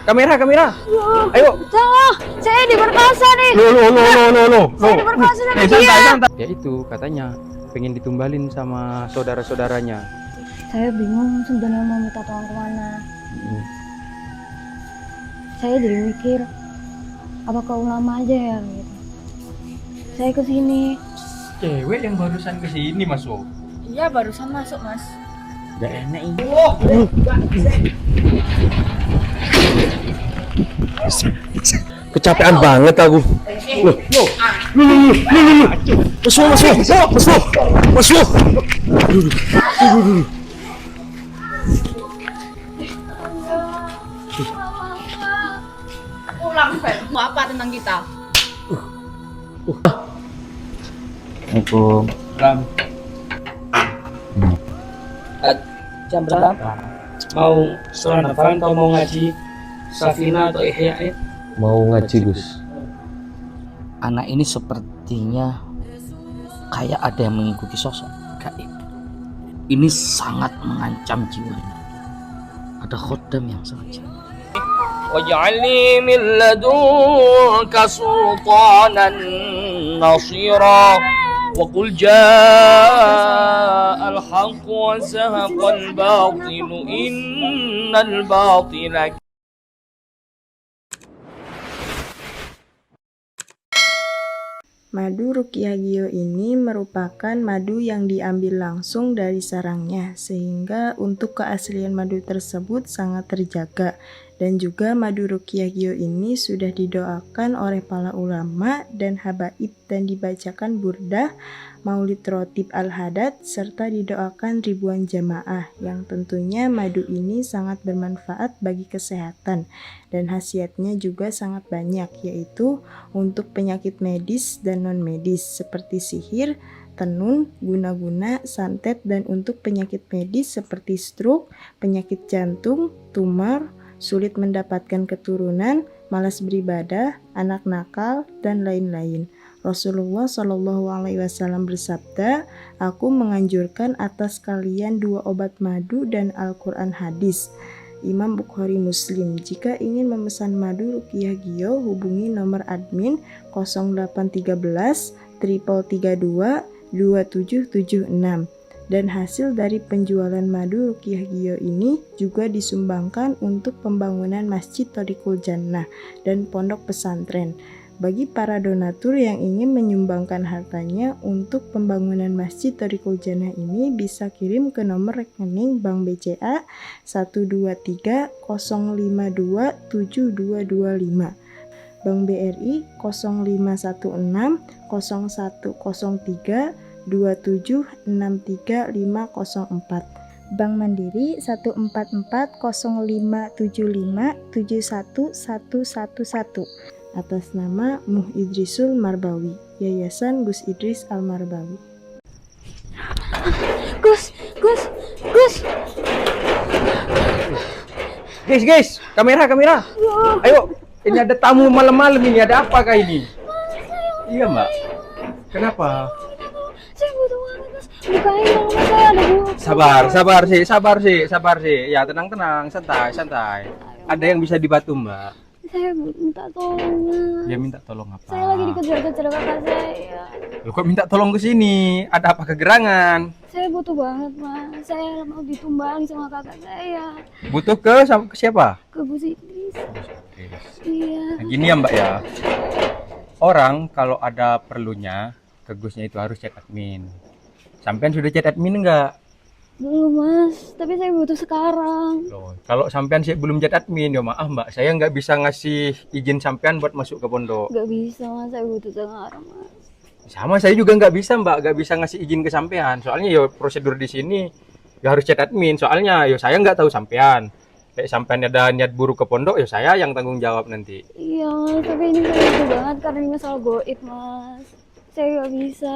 kamera. Ayo. Jangan, saya diperkosa nih. Lo. Saya diperkosa sama dia. Santai. Ya itu katanya pengen ditumbalin sama saudara-saudaranya. Saya bingung sebenarnya mau minta tolong kemana. Saya jadi mikir, apa ke ulama aja ya gitu. Saya kesini. Cewek yang barusan kesini masuk. Iya, barusan masuk, Mas. Gak enak ini. Kecapean banget aku. Masuk. Pulang, Fer. Mau apa tentang kita? Assalamualaikum. Ram. Jam berapa? Mau sholat hafalan atau mau ngaji Safina atau Ihya? Mau ngaji, Gus. Anak ini sepertinya kayak ada yang mengikuti sosok gaib. Ini sangat mengancam jiwanya. Ada khodam yang sangat jahat. Waj'alni min ladunka sultanan nasira. وقل جاء الحق وزهق الباطل إن الباطل. Madu Ruqyah Gio ini merupakan madu yang diambil langsung dari sarangnya, sehingga untuk keaslian madu tersebut sangat terjaga. Dan juga madu Ruqyah Gio ini sudah didoakan oleh para ulama dan habaib dan dibacakan burdah, maulid rotib al-hadat, serta didoakan ribuan jamaah, yang tentunya madu ini sangat bermanfaat bagi kesehatan dan khasiatnya juga sangat banyak, yaitu untuk penyakit medis dan non-medis seperti sihir, tenun, guna-guna, santet, dan untuk penyakit medis seperti stroke, penyakit jantung, tumor, sulit mendapatkan keturunan, malas beribadah, anak nakal, dan lain-lain. Rasulullah Shallallahu Alaihi Wasallam bersabda, "Aku menganjurkan atas kalian 2 obat madu dan Al-Quran hadis." Imam Bukhari Muslim. Jika ingin memesan madu Ruqyah Gio, hubungi nomor admin 0813 332 2776. Dan hasil dari penjualan madu Ruqyah Gio ini juga disumbangkan untuk pembangunan Masjid Thoriqul Jannah dan pondok pesantren. Bagi para donatur yang ingin menyumbangkan hartanya untuk pembangunan Masjid Thoriqul Jannah ini bisa kirim ke nomor rekening Bank BCA 123 052 7225, Bank BRI 0516 0103 2763504, Bank Mandiri 1440575711111, atas nama Muh Idrisul Marbawi, Yayasan Gus Idris Al-Marbawi. Gus. Guys, kamera. Ayo, ini ada tamu malam-malam ini, ada apakah ini? Iya, Mbak. Kenapa? Saya butuh banget, Mas. Bukain dong, Mas. Saya ada buku. Sabar sih. Ya, tenang, santai. Ada yang bisa dibantu, Mbak. Saya minta tolong, Mas. Dia minta tolong apa? Saya lagi dikejar-kejar kakak saya. Loh, kok minta tolong ke sini? Ada apa kegerangan? Saya butuh banget, Mas. Saya mau ditumbang sama kakak saya. Butuh ke siapa? Ke Gus Idris. Iya. Nah, gini ya, Mbak ya. Orang kalau ada perlunya ke Gusnya itu harus chat admin. Sampean sudah chat admin enggak? Belum, Mas. Tapi saya butuh sekarang. Loh, kalau sampean sih belum chat admin, ya maaf Mbak, saya nggak bisa ngasih izin sampean buat masuk ke pondok. Gak bisa, Mas. Saya butuh sekarang, Mas. Sama saya juga nggak bisa Mbak, nggak bisa ngasih izin ke sampean. Soalnya ya prosedur di sini ya harus chat admin. Soalnya ya saya nggak tahu sampean. Kayak sampean ada niat buruk ke pondok, ya saya yang tanggung jawab nanti. Iya, Mas. Tapi ini saya butuh banget karena ini masalah goib, Mas. Saya nggak bisa.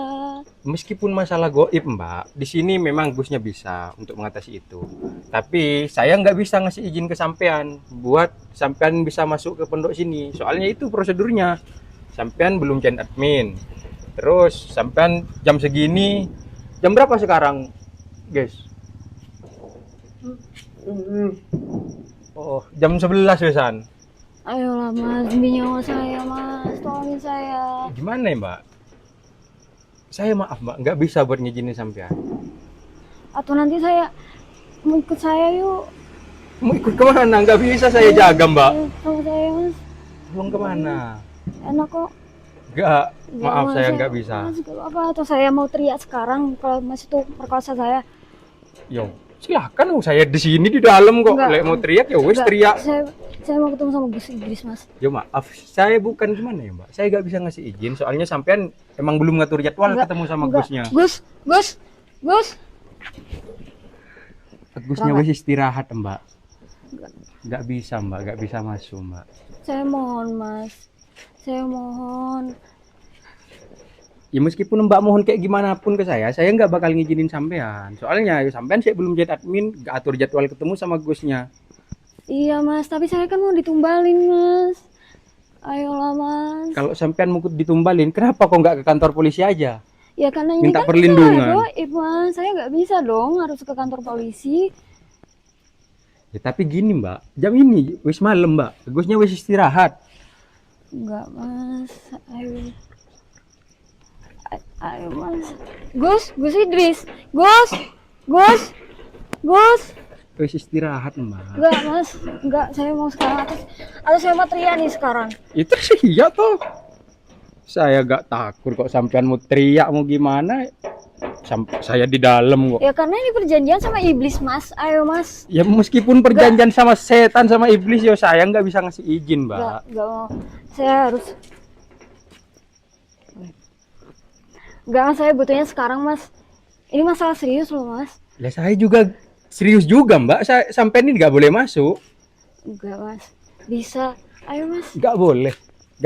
Meskipun masalah goib Mbak, di sini memang Gusnya bisa untuk mengatasi itu. Tapi saya nggak bisa ngasih izin ke sampean buat sampean bisa masuk ke pondok sini. Soalnya itu prosedurnya. Sampean belum chat admin. Terus sampean jam segini, jam berapa sekarang, guys? Oh, jam 11 wesan. Ayolah mas, demi nyawa saya mas, tolongin saya. Gimana ya mbak? Saya maaf mbak, nggak bisa buat ngizinin sampean. Atau nanti saya mau ikut saya yuk. Mau ikut kemana? Nggak bisa saya jaga mbak. Ayo, sama saya mas, Belum kemana? enak kok. Nggak, Nggak, maaf Mas, saya nggak bisa. Mas, gak apa, atau saya mau teriak sekarang kalau mas itu perkosa saya. Yo, silahkan saya di sini di dalam kok. Nggak. Lek mau teriak ya wes Nggak, teriak. saya mau ketemu sama Gus Idris mas. Yo maaf, saya bukan gimana ya mbak. Saya nggak bisa ngasih izin soalnya sampean emang belum ngatur jadwal Nggak, ketemu sama nggak. Gusnya. Gus. Gusnya Nggak. wes istirahat mbak. Nggak bisa mbak, nggak bisa masuk mbak. Saya mohon mas, saya mohon. Ya meskipun mbak mohon kayak gimana pun ke saya nggak bakal ngizinin sampean. Soalnya ya sampean saya belum jadi admin, nggak atur jadwal ketemu sama Gusnya. Iya mas, tapi saya kan mau ditumbalin mas. Ayolah mas. Kalau sampean mau ditumbalin, kenapa kok nggak ke kantor polisi aja? Ya karena ini minta kan perlindungan. saya goib mas, saya nggak bisa dong harus ke kantor polisi. Ya tapi gini mbak, jam ini wis malam mbak, Gusnya wis istirahat. Enggak mas, ayo. Ayo mas. Gus Idris. Gus. Wis istirahat mbak. Enggak mas, enggak, saya mau sekarang atau saya mau teriak nih sekarang. Itu sih iya toh. Saya gak takut kok sampean mau teriak mau gimana. Saya di dalam kok. Ya karena ini perjanjian sama iblis mas, ayo mas. Ya meskipun perjanjian sama setan sama iblis ya saya nggak bisa ngasih izin mbak. Enggak mau, saya harus. Enggak, saya butuhnya sekarang mas. Ini masalah serius loh mas. Ya saya juga serius juga mbak. Saya sampean ini nggak boleh masuk. Enggak mas, bisa. Ayo mas. Nggak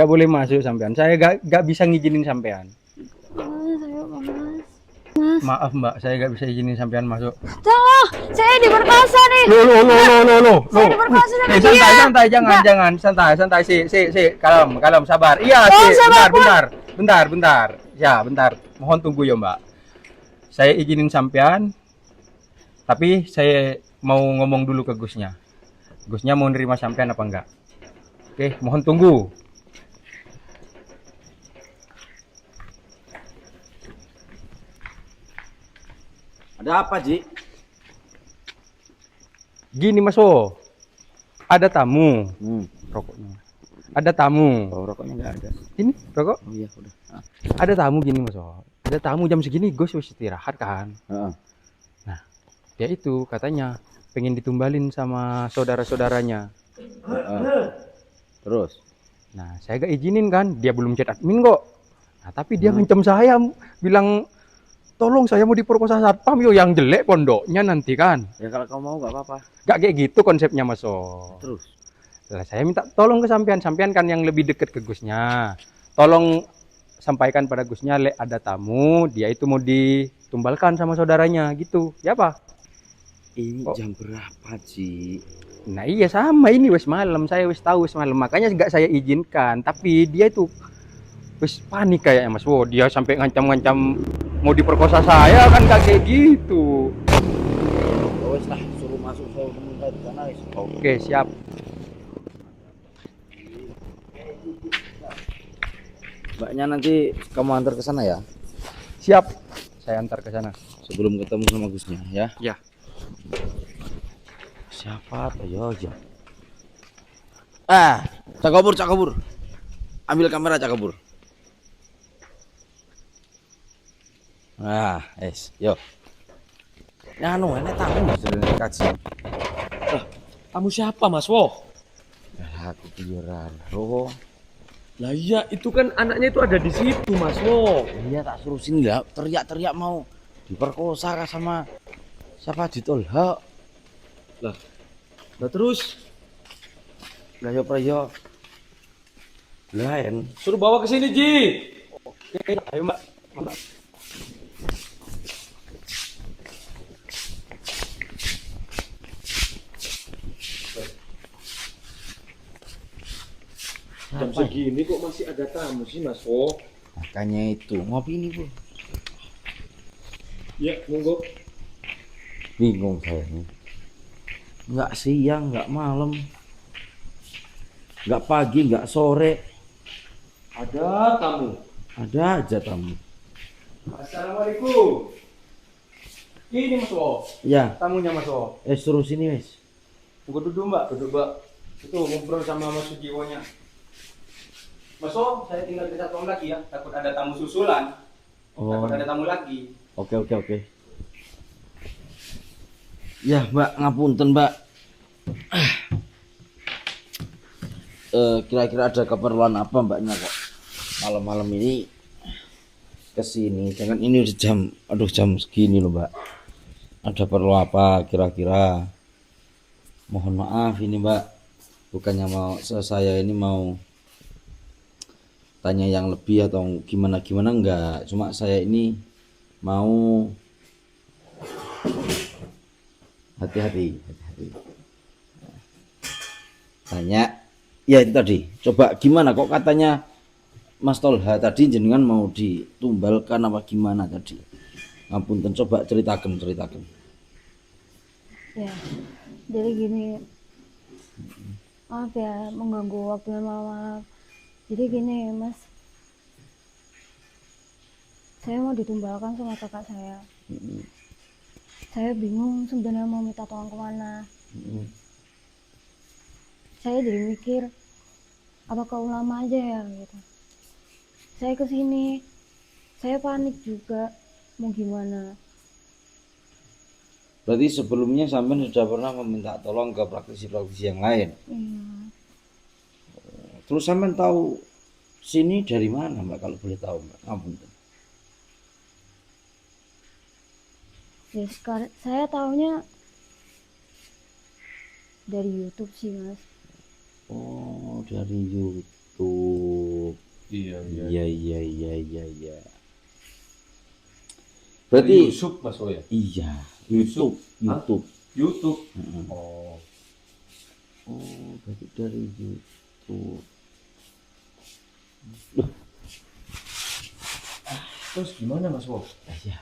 boleh masuk sampean. Saya nggak bisa ngizinin sampean. Mas, ayo mas. Mas. Maaf mbak, saya nggak bisa izinin sampean masuk. Tolong, saya diperkosa nih. Loh. Saya diperkosa sama dia. Santai, jangan, santai, kalem, sabar. Iya, bentar. Ya, bentar. Mohon tunggu ya, Mbak. Saya izinin sampean, tapi saya mau ngomong dulu ke Gusnya. Gusnya mau nerima sampean apa enggak? Oke, mohon tunggu. Ada apa, Ji? Gini, Mas O. Ada tamu. Rokoknya. Ada tamu. Oh, rokoknya nggak ada. Ini rokok. Oh iya, udah. Ada tamu gini, Mas O. Ada tamu jam segini, Gus wis istirahat kan. Heeh. Nah, dia itu katanya pengen ditumbalin sama saudara-saudaranya. Terus? Nah, saya gak izinin kan, dia belum chat admin kok. Nah, tapi dia ngancam saya, bilang tolong saya mau diperkosa satpam yo yang jelek pondoknya nanti kan. Ya kalau kamu mau nggak apa-apa. Gak kayak gitu konsepnya Mas O. Terus? Lah saya minta tolong ke sampean kan yang lebih deket ke Gusnya. Tolong sampaikan pada Gusnya ada tamu, dia itu mau ditumbalkan sama saudaranya gitu. Ya Pak? Ini Oh. jam berapa, Ji? Nah iya sama ini wis malam, saya wis tahu wis malam, makanya nggak saya izinkan. Tapi dia itu wis panik kayaknya Mas. Wow, dia sampai ngancam-ngancam mau diperkosa saya kan gak kayak gitu. Oh, wes lah, suruh masuk saya minta di sana wes. Oke siap. Mbaknya nanti kamu antar ke sana ya, Siap. Saya antar ke sana. sebelum ketemu sama Gusnya ya. Ya. Siapa? Ayo aja. Cak kabur. Ambil kamera Cak kabur. Yo. Anu, ini tamu sudah kaji. Kamu siapa Mas Wo? Aku pikiran. Oh, Lah iya, itu kan anaknya itu ada di situ Mas Wo. iya tak suruh sini lah. Teriak-teriak mau diperkosa kah sama siapa ditolak. Lah terus Lah yo prayo. Lain. suruh bawa ke sini Ji. Oke, ayo Mbak. Jam segini kok masih ada tamu sih Mas Wo? Makanya itu ngopi ini Bu. Ya, monggo. Bingung saya nih. Enggak siang, enggak malam. nggak pagi, nggak sore. Ada tamu. Ada aja tamu. Assalamualaikum. Ini Mas Wo, Ya, tamunya Mas Wo. suruh sini wes. Tunggu duduk Mbak, duduk Mbak. Itu ngobrol sama Mas Sujiwonya. Mas Wo, saya tinggal ke satu lagi ya. Takut ada tamu susulan. Oh, Takut ada tamu lagi. oke. Ya Mbak, ngapunten Mbak. Kira-kira ada keperluan apa Mbaknya kok malam-malam ini kesini? Jangan ini udah jam segini loh Mbak. Ada perlu apa kira-kira? Mohon maaf ini Mbak, bukannya saya ini mau tanya yang lebih atau gimana enggak. Cuma saya ini mau hati-hati. Tanya, ya itu tadi. Coba gimana kok katanya Mas Tolha tadi jenengan mau ditumbalkan apa gimana tadi? Ngapunten, coba ceritakan. Ya, jadi gini, maaf ya mengganggu waktunya malam. Jadi gini Mas, saya mau ditumbalkan sama kakak saya. Saya bingung sebenarnya mau minta tolong kemana. Saya jadi mikir, apa ke ulama aja ya gitu. Saya kesini, saya panik juga, mau gimana. Berarti sebelumnya sampean sudah pernah meminta tolong ke praktisi-praktisi yang lain. Iya. Terus sampean tahu sini dari mana Mbak, kalau boleh tahu Mbak? Ngapunten. Ya sekarang saya taunya dari YouTube sih Mas. Oh, dari YouTube. Iya. Iya. Berarti Yusuf Mas Wo ya? iya, YouTube. YouTube. Heeh. Oh. Oh, berarti dari YouTube. Terus gimana Mas Wo? Ya.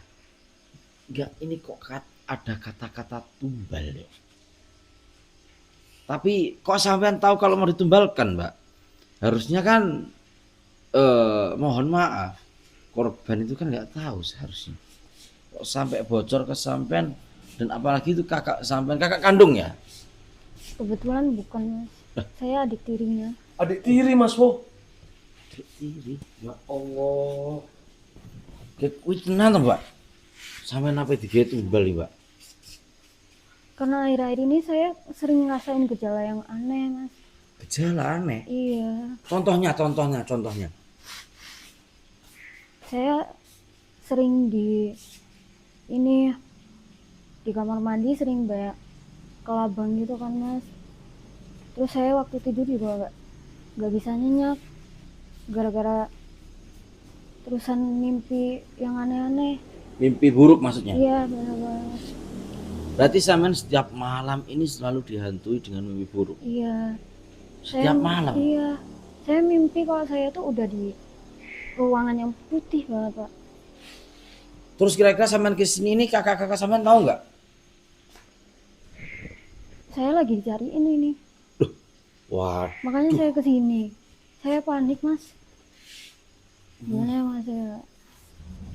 Enggak, ini kok ada kata-kata tumbal ya. Tapi kok sampean tahu kalau mau ditumbalkan, Mbak? Harusnya kan mohon maaf, korban itu kan nggak tahu seharusnya. Kok sampai bocor ke sampean, dan apalagi itu kakak sampean, kakak kandung ya? Kebetulan bukan Mas. Saya adik tirinya. Adik tiri Mas Wo. Adik tiri. Ya Allah. Kuwi tenan to, Mbak? Sampean apa digawe tumbal nih, Mbak? Karena akhir-akhir ini saya sering ngerasain gejala yang aneh Mas. Gejala aneh. Iya. Contohnya. Saya sering di kamar mandi sering banyak kelabang gitu kan Mas. Terus saya waktu tidur juga nggak bisa nyenyak gara-gara terusan mimpi yang aneh-aneh. Mimpi buruk maksudnya? Iya benar banget. Berarti sampean setiap malam ini selalu dihantui dengan mimpi buruk? Iya. Setiap malam? Iya. Saya mimpi kalau saya tuh udah di ruangan yang putih banget Pak. Terus kira-kira sampean kesini ini kakak-kakak sampean tahu nggak? Saya lagi dicariin ini. Wah, Makanya saya kesini. Saya panik Mas. Gimana ya Mas ya?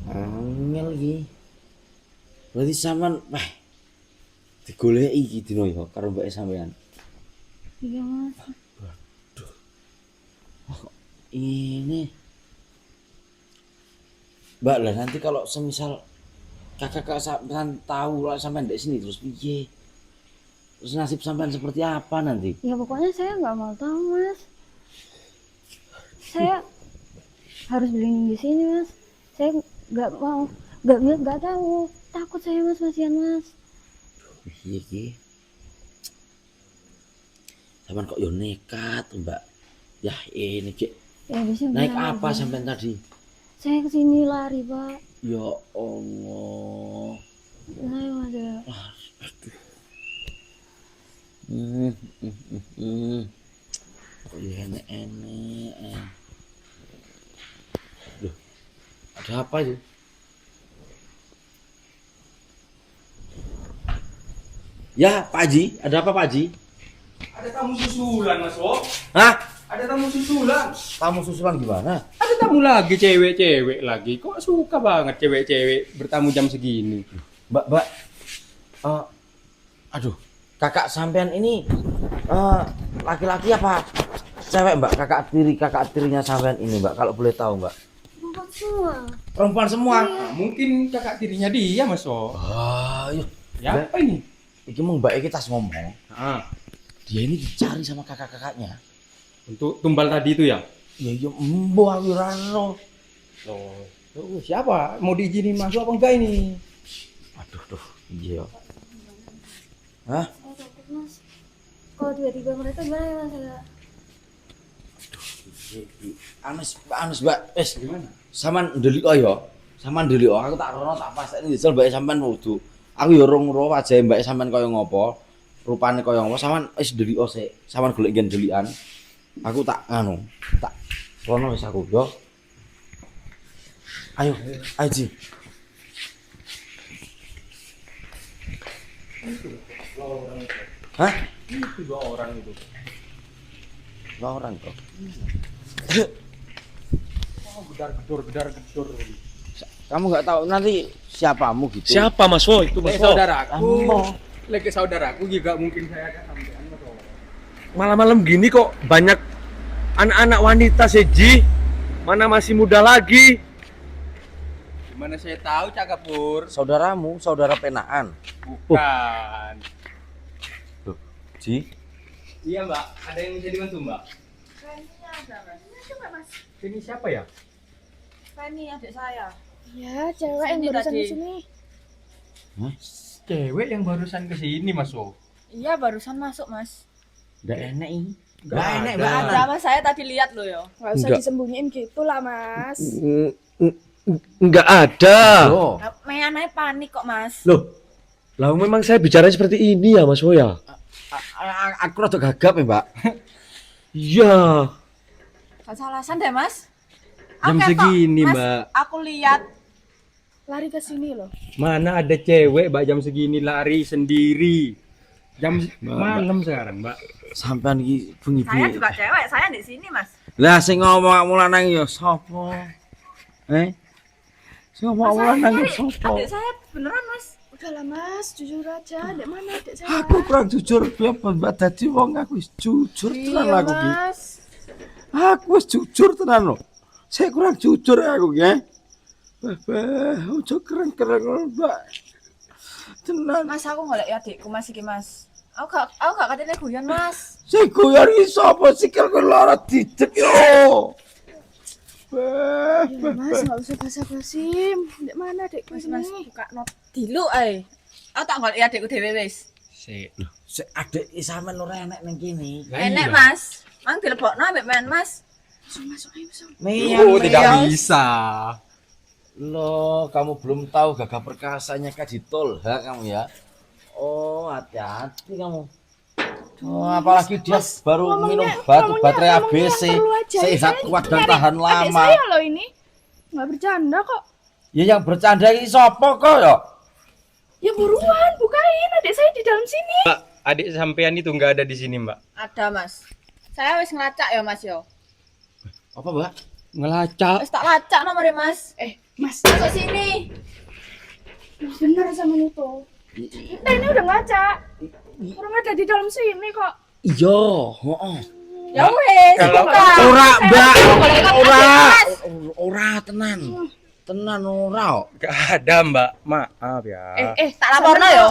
angel iki. Berarti sampean digoleki iki dino ya karo mbake sampean. Iya Mas. Ini Mbak, lah nanti kalau semisal kakak sampean tahu lah sampean di sini terus piye? Terus nasib sampean seperti apa nanti? Ya pokoknya saya nggak mau tahu Mas. Saya harus berlindung di sini Mas. Saya nggak mau, nggak tahu. Takut saya Mas, kasihan Mas. Iya ki. Sampean kok yo nekat, Mbak. Ya ini ki. Ya bisa. Naik benar apa aja. sampean tadi? Saya kesini lari Pak. Ya Allah. Nah Mas ya. Kok ya enek-enek. Duh, ada apa itu? Ya, Pak Haji, ada apa Pak Haji? Ada tamu susulan Mas Wo. Hah? Ada tamu susulan. Tamu susulan gimana? Ada tamu lagi, cewek-cewek lagi. Kok suka banget cewek-cewek bertamu jam segini? Mbak. Aduh, kakak sampean ini laki-laki apa cewek, Mbak? Kakak tirinya sampean ini, Mbak, kalau boleh tahu, Mbak. Tempat semua. Perempuan semua. Nah, mungkin kakak tirinya dia, Mas. Iya. Ya apa ini? Iki mau Mbak Iki tas ngomong. Ah, Dia ini dicari sama kakak-kakaknya. untuk tumbal tadi itu ya? Ya iya, embo aku ora ero. Loh, siapa? Mau diizinin masuk apa enggak ini? Aduh, iya. Hah? Saya takut mas. Kalau tiba-tiba mereka gimana ya mas? Anes, Mbak. Gimana? Saman ndelik ya. Saman ndelik aku tak rono tak pastekne njel mbake sampean wudu. Aku ya urung ro wajahe mbake sampean kaya ngopo. Rupane kaya ngopo sampean wis ndelik sik. Sampean golek nggen ndelikan. Aku tak tak rono wis aku yo. Ayo Ji. Hah? Itu 2 orang itu. Dua orang kok. Oh, gedar-gedor. Kamu nggak tahu nanti siapamu gitu. Siapa Mas Wo? Itu Mas Wo. Saudaraku. Lagi saudaraku juga mungkin saya ada sampean, Mas. Malam-malam gini kok banyak anak-anak wanita Ji. Mana masih muda lagi. Gimana saya tahu, Cak Kapur? Saudaramu, saudara penaan. Bukan. Ji. Iya, Mbak. Ada yang bisa dibantu, Mbak? Kayaknya ada mas. Coba mas. Ini siapa ya? Fanny adik saya. Ya, cewek yang Sini barusan tadi. di sini. Cewek yang barusan ke sini, Mas. Iya barusan masuk mas. Nggak enak ini. Nggak enak, Mbak. Ada mas saya tadi lihat loh ya. Nggak usah Enggak. disembunyiin gitu lah mas. Enggak ada. Loh, Meananya panik kok mas. Loh. Lah memang saya bicara seperti ini ya Mas Wo ya. aku rada gagap ya, Mbak. Iya. Gak salasan deh mas. Jam Oke, segini, kok, Mas, Mbak. Aku lihat. Lari ke sini loh. Mana ada cewek, Mbak, jam segini lari sendiri. Jam malam sekarang, Mbak. Sampean iki bengi Saya juga cewek. Saya di sini mas. Lah sing ngomong kamu lanang ya sapa? Sing ngomong kamu lanang ya sapa? Adik saya beneran mas. Udahlah mas, jujur aja. Dek mana dek saya? Aku kurang jujur piye Mbak dadi wong aku wis jujur tenan Iya aku ki. mas. Aku wis jujur tenan lho. Saya kurang jujur aku ya. Ojo keren-keren Mbak. Tenan. Mas aku ngolek ya adikku mas iki mas. Aku gak katanya guyon mas. Sing goyor iki sapa sikilku lara didek yo. Ya mas, nggak usah basa-basi. Dek mana dek Mas ini? buka not dilu ae. Aku tak ngolek ya adikku dhewe wis. Sik. Sik adek sampean ora enek ning kene. Enek mas. Mang dilebokno ambek men mas. Masuk ayo masuk. Oh, tidak bisa. Loh, kamu belum tahu gagah perkasanya Kak Ditolha kamu ya. Oh, hati-hati kamu. Oh, apalagi dia baru minum baterai ABC. Sehat, kuat dan tahan Adik lama. saya loh ini. Nggak bercanda kok. Ya yang bercanda ini sapa kok ya? Ya buruan, bukain. Adik saya di dalam sini. Mbak, adik sampean itu nggak ada di sini, Mbak. Ada mas. Saya wis ngelacak ya mas yo. Apa, Mbak? Ngelacak. Wis tak lacak nomornya mas. Mas, Masuk sini. bener sama itu. Nah ini udah ngaca. Orang ada di dalam sini kok. Iya, heeh. Ya wis. Kalau- buka. Ora, Mbak. Ora. Mas. Ora tenan. Tenan ora. Nggak ada, Mbak. Maaf ya. Tak laporno yo.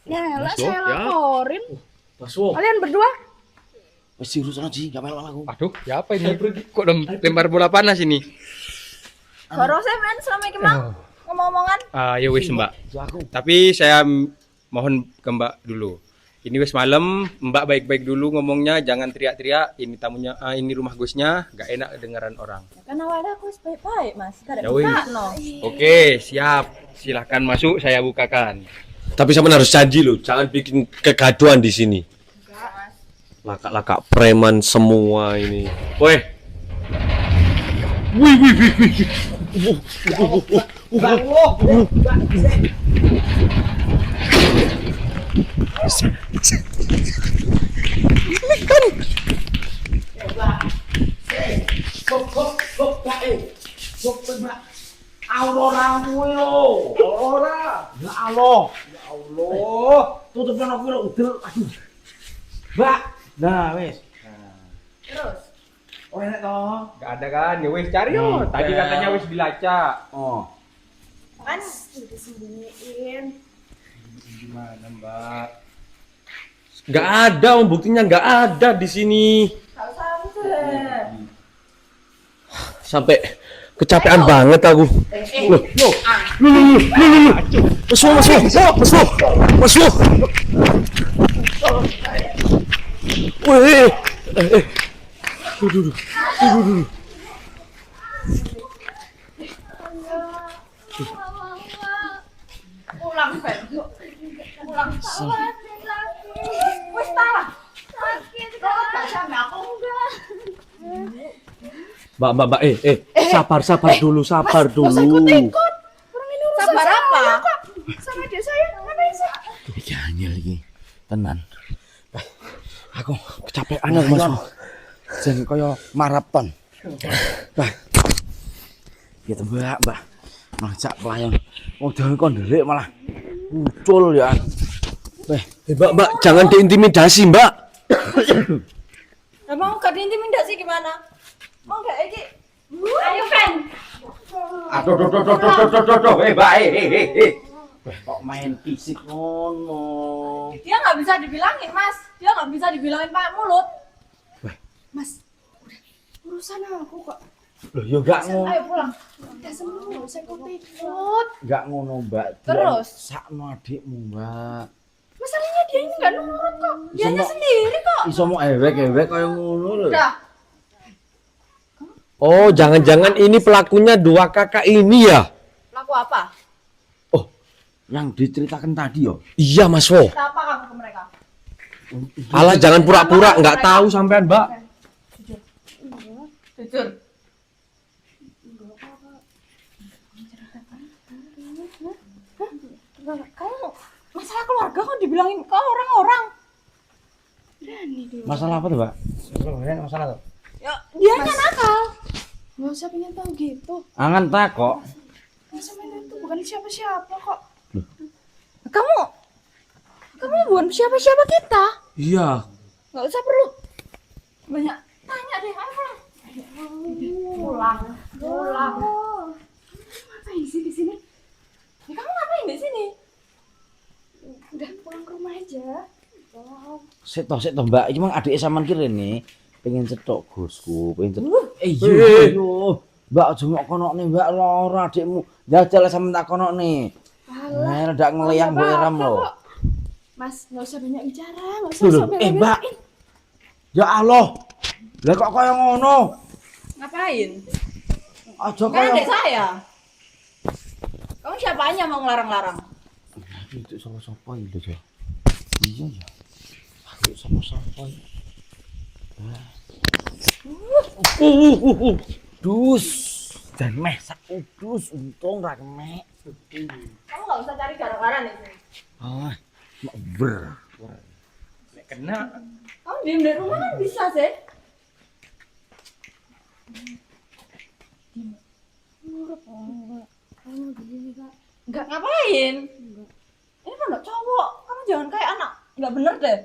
Ya lah Mas, saya ya. laporin. Mas Wo. Kalian berdua? Wis diurus aja, enggak melok aku. Aduh, ya apa ini? Kok lempar bola panas ini? Baru saya men selama iki mang. Ngomong-ngomongan. Ya wis, Mbak. Ya aku. Tapi saya mohon ke Mbak dulu. Ini wis malam, Mbak baik-baik dulu ngomongnya, jangan teriak-teriak. Ini tamunya, ini rumah gusnya, nggak enak dengaran orang. Kan awalnya aku wis baik-baik mas. Gak ada Ya wis. buka no. Oke, siap. Silahkan masuk, saya bukakan. Tapi sampean harus janji loh, jangan bikin kegaduhan di sini. Laka-laka preman semua ini. Woi. Wih. kuwi lho. Ora. Ya Allah. Ya Allah. Tutup ana kuwi lho udel. Aduh. Mbak. Nah, wis. Terus? Oh, enak toh. Nggak ada kan? Ya wis cari yo. Tadi katanya wis dilacak. Oh. Kan disembunyiin. Gimana, Mbak? Nggak ada, Om. Buktinya nggak ada di sini. Gak usah deh. Sampai kecapean banget aku. Masuk. Wih. Duduk. Pulang, Ben. Pulang. Wes talah. Sakit. Gak sampe aku. Mbak, sabar dulu. Sabar apa? Sama dia saya. Ngapain sih? Iki anyel iki. Tenan. Aku kecapean aku, Mas. Jan kaya maraton. Bah. Gitu Mbak. Ngajak pelayan. Udah kok ndelik malah muncul ya. Mbak, jangan diintimidasi, Mbak. Nah, mau gak diintimidasi gimana? Mau gak iki? Ayo, Ben. Aduh. Mbak. Kok main fisik ngono. Dia nggak bisa dibilangin, Mas. Dia nggak bisa dibilangin pakai mulut. Mas, udah urusan aku kok. Loh, yo gak ngono. Ayo pulang. Udah sembuh, saya kok ikut. Gak ngono, Mbak. Terus? Sakno adikmu, Mbak. Masalahnya dia ini nggak nurut kok. Dianya sendiri kok. Iso mau ewek kaya ngono lho. Udah. Oh, jangan-jangan ini pelakunya dua kakak ini ya? Laku apa? Yang diceritakan tadi yo. Iya, Mas Wo. Kita apa kamu ke mereka? Alah, jangan pura-pura nggak tahu sampean, Mbak. Jujur. Kamu masalah keluarga kok dibilangin ke orang-orang? Masalah apa tuh, Mbak? Masalah tuh. Ya, dia kan nakal. Nggak usah pengen tahu gitu. Angan tak kok. Masa main itu bukan siapa-siapa kok. Kamu bukan siapa-siapa kita. Iya. Nggak usah perlu banyak tanya deh. Ayo pulang. Pulang. Ngapain sih di sini? Ya, kamu ngapain di sini? Udah pulang ke rumah aja. Sik toh, Mbak. Iki mang adike sampean ki rene pengen cetok Gusku, pengen cetok. Yo. Mbak aja mok konokne, Mbak, lara adikmu. Jajal sampean tak konokne. Nah, ndak ngeleyang mbok eram lho. Mas, nggak usah banyak bicara, nggak usah sok Mbak. Ya Allah. Lah kok kaya ngono? Ngapain? Aja Kan kaya adek saya. Kamu siapanya mau ngelarang-larang? itu sapa iki lho, Jo? Iya ya. Aku sapa iki? Dus. Dan meh sak udus untung ra kemek. Kamu nggak usah cari gara-gara nih. Ah, ber. Nek kena Kamu diem di rumah kan bisa sih. Enggak ngapain? Ini kan cowok. Kamu jangan kayak anak. Nggak bener deh.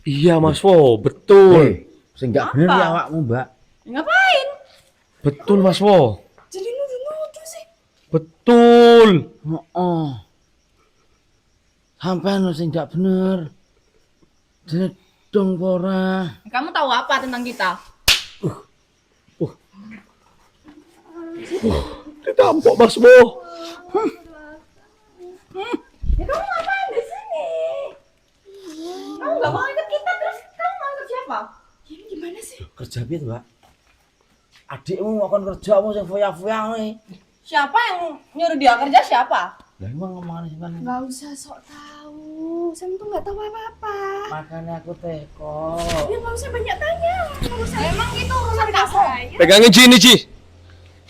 Iya, Mas Wo, betul. Sing gak bener Apa? ya awakmu, Mbak. Ngapain? Betul, Mas Wo. Jadi nuduh-nuduh sih. Betul. Heeh. Sampean sing gak bener. Jedong ora. Kamu tahu apa tentang kita? Ditampok, Mas Wo. Ya kamu ngapain di sini? Kamu nggak mau ikut kita terus kamu mau ikut siapa? Ini gimana sih? Kerja piye, Mbak? Adikmu mau kon kerja mau sing foya-foya ngene. Siapa yang nyuruh dia kerja siapa? Lah emang ngomongane sampean. Nggak usah sok tahu. Sam tuh nggak tahu apa-apa. Makanya aku teko. Ya nggak usah banyak tanya. Emang itu urusan kamu. Pegangin Ji ini, Ji.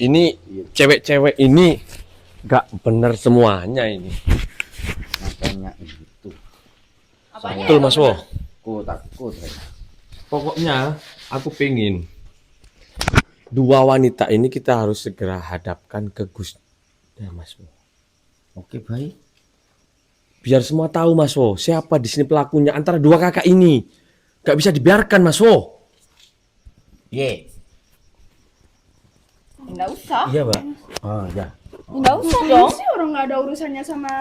Ini cewek-cewek ini nggak bener semuanya ini. Makanya itu. Apanya? Betul, Mas Wo. Aku takut. Pokoknya aku pengen dua wanita ini kita harus segera hadapkan ke Gus. Ya, Mas Wo. Oke, baik. Biar semua tahu Mas Wo, siapa di sini pelakunya antara dua kakak ini. Gak bisa dibiarkan Mas Wo. Ye. Nggak usah. Iya, Mbak. Oh, ya. Nggak usah Ngapain dong. sih orang nggak ada urusannya sama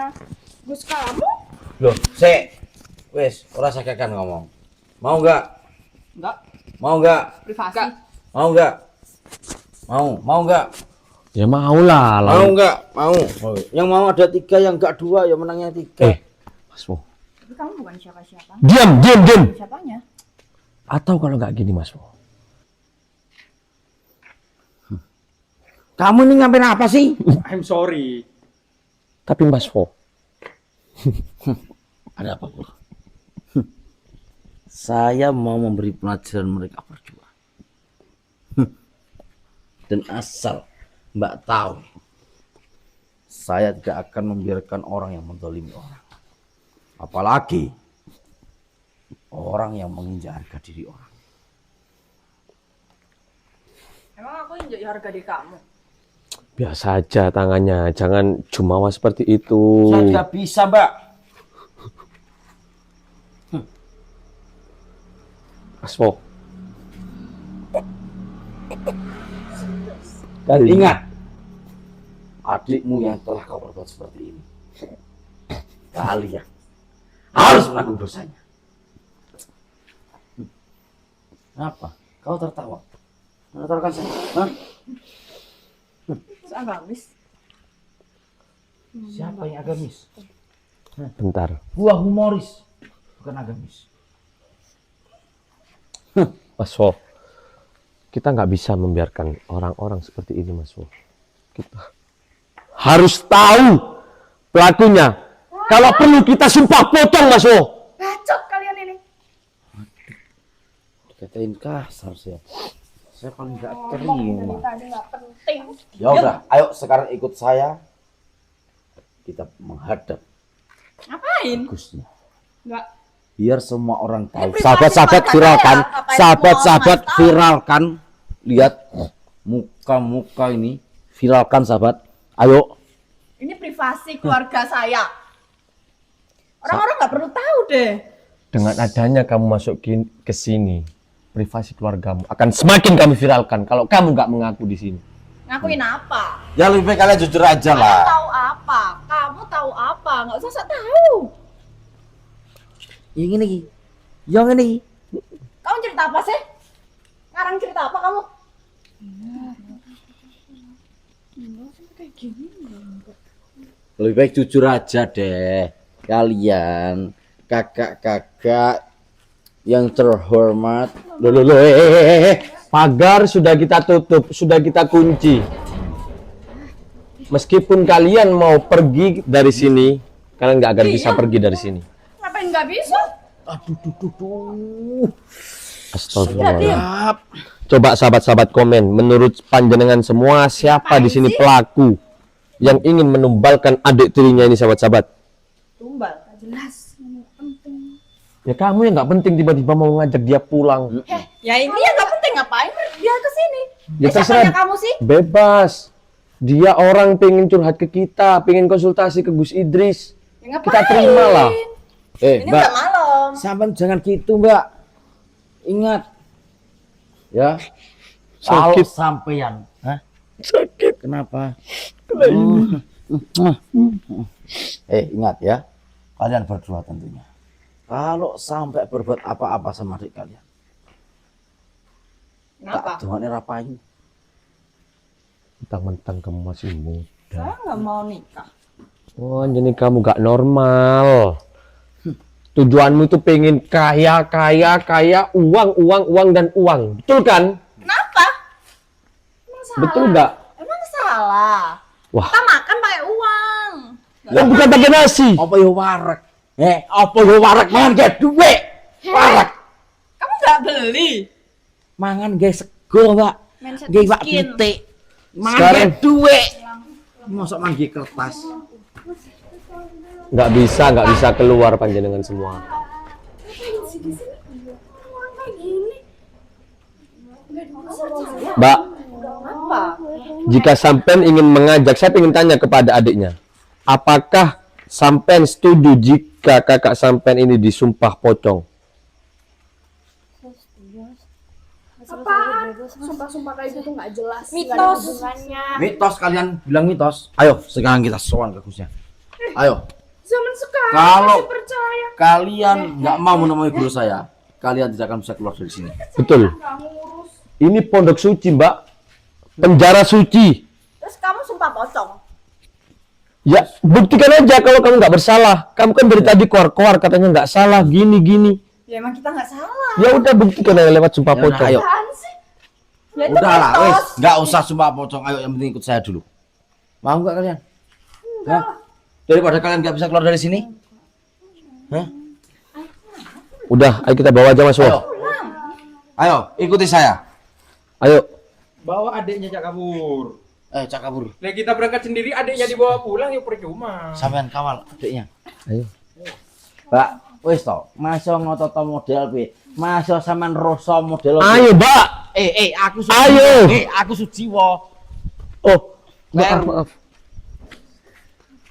Gus kamu? Loh, wes, ora sakekan ngomong. Mau enggak? Nggak. Mau enggak? Privasi. Mau enggak? Mau enggak? Ya mau lah. Mau enggak? Mau. Yang mau ada 3, yang enggak 2, ya menangnya 3. Mas Wo. Tapi kamu bukan siapa-siapa. Diam. Siapanya? Atau kalau nggak gini Mas Wo. Kamu ini ngapain apa sih? I'm sorry. Tapi Mas Wo, Ada apa, Bro? Saya mau memberi pelajaran mereka berdua. Dan asal Mbak tahu, saya tidak akan membiarkan orang yang menzalimi orang. Apalagi orang yang menginjak harga diri orang. Emang aku injak harga di kamu? biasa aja tangannya, jangan jumawa seperti itu. Saya tidak bisa, Mbak. Asmo. Dan ingat, adikmu yang telah kau perbuat seperti ini, kalian harus menanggung dosanya. Apa? Kau tertawa? Menertawakan saya? Hah? Agamis. Siapa yang agamis? Bentar. Gua humoris, bukan agamis. Mas Wo, kita nggak bisa membiarkan orang-orang seperti ini, Mas Wo. Kita harus tahu pelakunya. Kalau perlu kita sumpah potong, Mas Wo. Bacot kalian ini. Dikatain kasar saya. Saya paling nggak Dari terima. tadi nggak penting. Ya udah, ayo sekarang ikut saya. Kita menghadap Ngapain? Gusnya. Nggak. Biar semua orang tahu. privasi Sahabat-sahabat keluarga viralkan, saya, ngapain sahabat-sahabat semua orang viralkan. Lihat muka-muka ini, viralkan sahabat. Ayo. Ini privasi keluarga saya. Orang-orang nggak perlu tahu deh. Dengan adanya kamu masuk ke sini, privasi keluargamu akan semakin kami viralkan kalau kamu nggak mengaku di sini. Ngakuin apa? Ya lebih baik kalian jujur aja Kamu lah. tahu apa? Kamu tahu apa? Nggak usah sok tahu. Yang ini, yang ini. Kamu cerita apa sih? Ngarang cerita apa kamu? Lebih baik jujur aja deh. Kalian kakak-kakak yang terhormat. Loh, pagar sudah kita tutup, sudah kita kunci. Meskipun kalian mau pergi dari sini, kalian nggak akan bisa pergi dari sini. Ngapain nggak bisa? Astagfirullah. Coba sahabat-sahabat komen, menurut panjenengan semua siapa di sini pelaku yang ingin menumbalkan adik tirinya ini, sahabat-sahabat? Tumbal. Jelas. Nggak penting. Ya kamu yang nggak penting tiba-tiba mau ngajak dia pulang. Ya ini yang nggak penting, ngapain dia ke sini? Ya Siapanya kamu sih? Bebas. Dia orang pengen curhat ke kita, pengen konsultasi ke Gus Idris. Ya, ngapain? Kita terima lah. Ini Mbak, udah malam. sampai jangan gitu, Mbak. Ingat. Ya. Kalau Sakit. sampean, Sakit. kenapa? Ingat ya. Kalian berdua tentunya. Kalau sampai berbuat apa-apa sama adik kalian, Kenapa? tak Tuhan rapain. Mentang-mentang kamu masih muda. Saya nggak mau nikah. Oh, jadi kamu gak normal. Tujuanmu itu pengen kaya, uang, dan uang. Betul kan? Kenapa? Emang salah? Betul gak? Emang salah? Wah. Kita makan pakai uang. Kan bukan pakai nasi. Apa yo warak? Apa yo warak mangan ge duwe? Warak. Kamu nggak beli? Mangan ge sego, Mbak. Mindset Ge wak miskin. pitik. Mangan ge Sekarang- duwe. Mosok mangan ge kertas. Nggak bisa keluar panjenengan semua. Mbak, Apa? jika sampean ingin mengajak, saya ingin tanya kepada adiknya. apakah sampean setuju jika kakak sampean ini disumpah pocong? Saya setuju, Mas. Mas, Apaan? Mas. Sumpah-sumpah kayak gitu nggak jelas. Mitos. Nggak ada hubungannya. Mitos, kalian bilang mitos. Ayo sekarang kita sowan ke Gusnya. Ayo. Zaman sekarang Kalau masih percaya. kalian nggak mau menemui guru saya, kalian tidak akan bisa keluar dari sini. Betul. Nggak ngurus. Ini pondok suci, Mbak. Penjara suci. Terus kamu sumpah pocong. Ya, buktikan aja kalau kamu nggak bersalah. Kamu kan dari tadi keluar-keluar katanya nggak salah, gini-gini. Ya emang kita nggak salah. Ya udah buktikan aja lewat sumpah Ya udah, pocong. ayo. Apaan sih? Ya itu Udah lah, mitos. wes, nggak usah sumpah pocong. Ayo, yang penting ikut saya dulu. Mau nggak kalian? Hah? Daripada kalian nggak bisa keluar dari sini? Hah? Udah, ayo kita bawa aja Mas Ayo, Wo. ayo, ikuti saya. Ayo. Bawa adiknya Cak kabur. Cak kabur. Nah kita berangkat sendiri, adiknya dibawa pulang ya percuma. Sampean kawal adiknya. Ayo. Mbak, wes toh, masih ngotot model B. Masih sampean rasa model B. Ayo, Mbak. Aku suci. Ayo. Aku suci wo. Oh, maaf.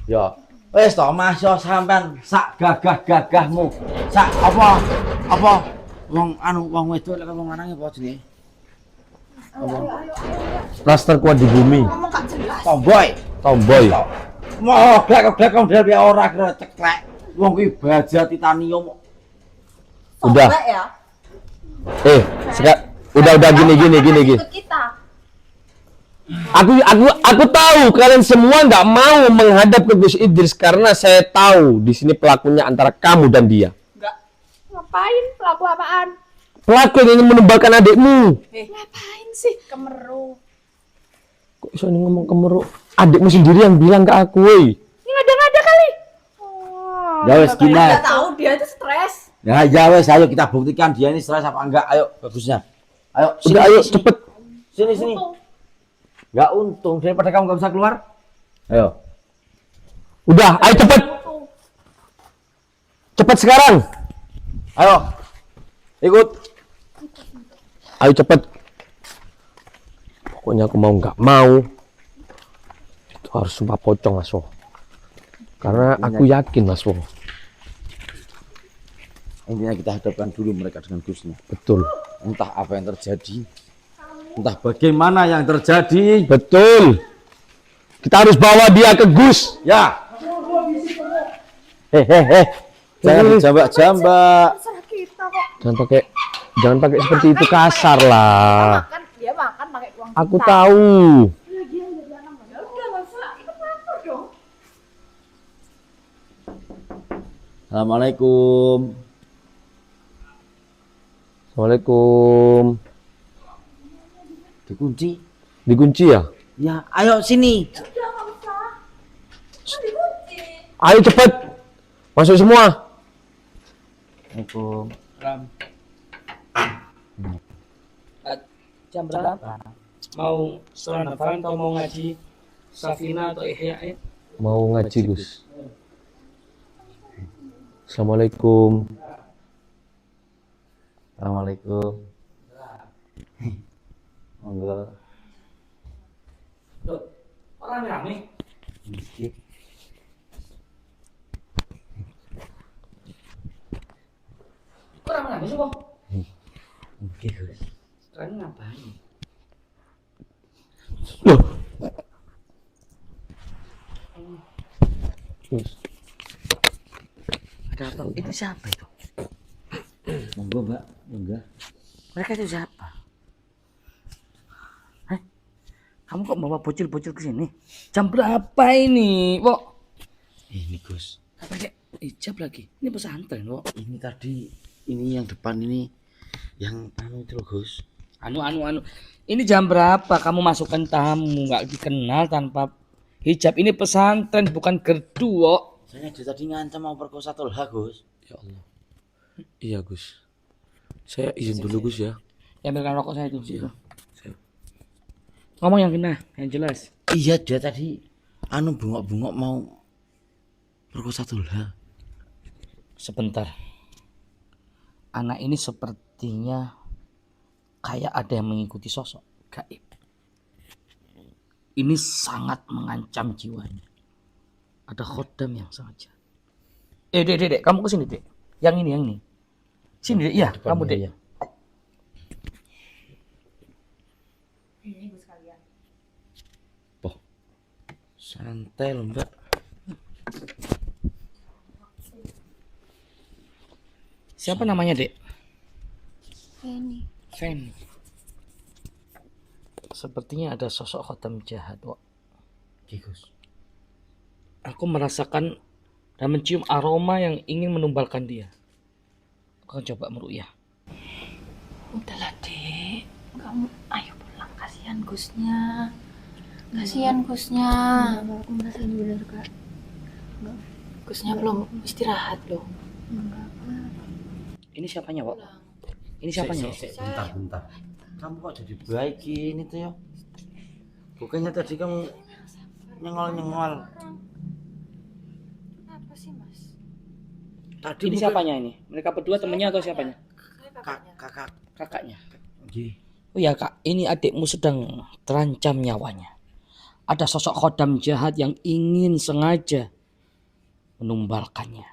Ya, wes toh, masih sampean sak gagah-gagahmu. Sak apa? Wong wedok lek wong lanang apa jenenge? Plaster kuat di bumi. Ngomong gak jelas. Tomboy. Mau glek model biar ora kira ceklek. Wong kuwi baja titanium. Udah. Sobek ya. Udah gini. Ikut kita. Aku tahu kalian semua nggak mau menghadap ke Gus Idris karena saya tahu di sini pelakunya antara kamu dan dia. Ngapain? Pelaku apaan? Pelaku yang ingin menebalkan adikmu. Ngapain sih? Kemeru. Kok iso ini ngomong kemeru? Adikmu sendiri yang bilang ke aku, woi. Ini ngada-ngada kali. Oh. Ya wes gini. Nggak tahu dia itu stres. Ya wes, ayo kita buktikan dia ini stres apa enggak. Ayo, bagusnya. Ayo, Udah ayo cepet. Sini. Enggak untung daripada kamu enggak bisa keluar. Ayo. Udah, ayo cepet. Cepet sekarang. Ayo. Ikut. Ayo cepet. Pokoknya aku mau nggak mau. Itu harus sumpah pocong Mas Wo. Karena aku yakin Mas Wo. Intinya kita hadapkan dulu mereka dengan Gusnya. Betul. Entah apa yang terjadi. Entah bagaimana yang terjadi. Betul. Kita harus bawa dia ke Gus. Ya. Jangan dijambak-jambak. Terserah kita kok. Jangan pakai seperti itu, kasar lah. Dia makan pakai uang Aku kita. tahu. Ya udah nggak usah. Kita lapor dong. Assalamualaikum. Assalamualaikum. Dikunci. Dikunci ya? Ya, ayo sini. Ayo cepet. Masuk semua. Assalamualaikum. Jam berapa? Mau sholat nafil atau mau ngaji Safina atau Ihya? Mau ngaji Gus. Assalamualaikum. Assalamualaikum. Monggo. Loh, orang rame. Kok rame sih, Bang? Oke, Gus. Kalian ngapain? Loh. Gus. Ada apa? Itu siapa itu? Monggo, Mbak. Monggo. Mereka itu siapa? Kamu kok bawa bocil-bocil ke sini? Jam berapa ini, Wok? Ini, Gus. Pakai hijab lagi. Ini pesantren, Wok. Ini tadi, ini yang depan ini, yang itu loh, Gus. Anu. Ini jam berapa kamu masukkan tamu nggak dikenal tanpa hijab? Ini pesantren bukan gerdu, Wok. Saya dari tadi ngancam mau perkosa Tolha, Gus. Ya Allah. Iya Gus. Saya izin dulu Gus ya. Yang ambilkan rokok saya itu. Situ. Ngomong yang kena, yang jelas. Iya, dia tadi bengok-bengok mau perkosa Tolha. Sebentar. Anak ini sepertinya kayak ada yang mengikuti sosok gaib. Ini sangat mengancam jiwanya. Ada khodam yang sengaja. Dek, kamu kesini, Dek. Yang ini. Sini, Dek. Iya, kamu, Dek. Ya. Poh, santai loh Mbak. Siapa namanya, Dek? Ini Fen. Sepertinya ada sosok khodam jahat, Wak. Gus. Aku merasakan dan mencium aroma yang ingin menumbalkan dia. Aku akan coba meru'yah. Udahlah, Dek. Kamu ayo pulang. Kasihan Gusnya. Kasihan Gusnya. enggak, aku merasa ini benar kak. Gusnya belum istirahat loh. Enggak kak. Ini siapanya, Wak? Ini siapanya? Bentar. Kamu kok jadi baik gini tuh ya? Bukannya tadi kamu nyengol-nyengol. Kenapa sih, Mas? Tadi Ini siapanya ini? Mereka berdua temennya atau siapanya? Saya kakaknya. kakak. Kakaknya. Nggih. Oh ya, Kak, ini adikmu sedang terancam nyawanya. Ada sosok khodam jahat yang ingin sengaja menumbalkannya.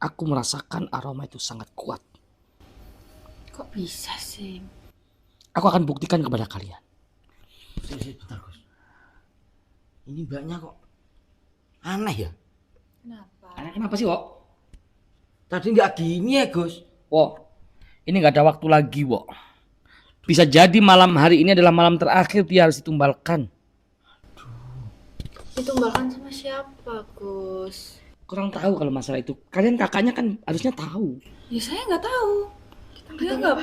Aku merasakan aroma itu sangat kuat. Kok bisa sih? Aku akan buktikan kepada kalian. Bentar, Gus. Ini mbaknya kok aneh ya? Kenapa? Kenapa sih, Wak? Tadi nggak gini ya, Gus. Wak, ini gak ada waktu lagi, Wak. Bisa jadi malam hari ini adalah malam terakhir dia harus ditumbalkan. Ditumbalkan sama siapa, Gus? Kurang tahu kalau masalah itu. Kalian kakaknya kan harusnya tahu. Ya saya nggak tahu. Dia nggak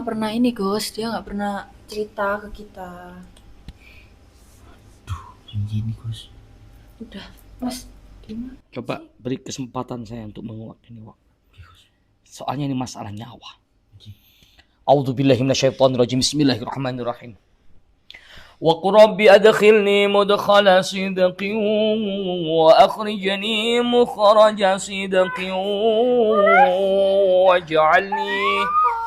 pernah ini, Gus. Dia nggak pernah cerita ke kita. Gini, Gus. Udah, Mas. Gimana? Coba beri kesempatan saya untuk menguak ini, Wak. Soalnya ini masalah nyawa. A'udzubillahi minasyaitonirrajim. Bismillahirrahmanirrahim. Wa qur rabbi adkhilni mudkhala sidqin wa akhrijni mukhraja sidqin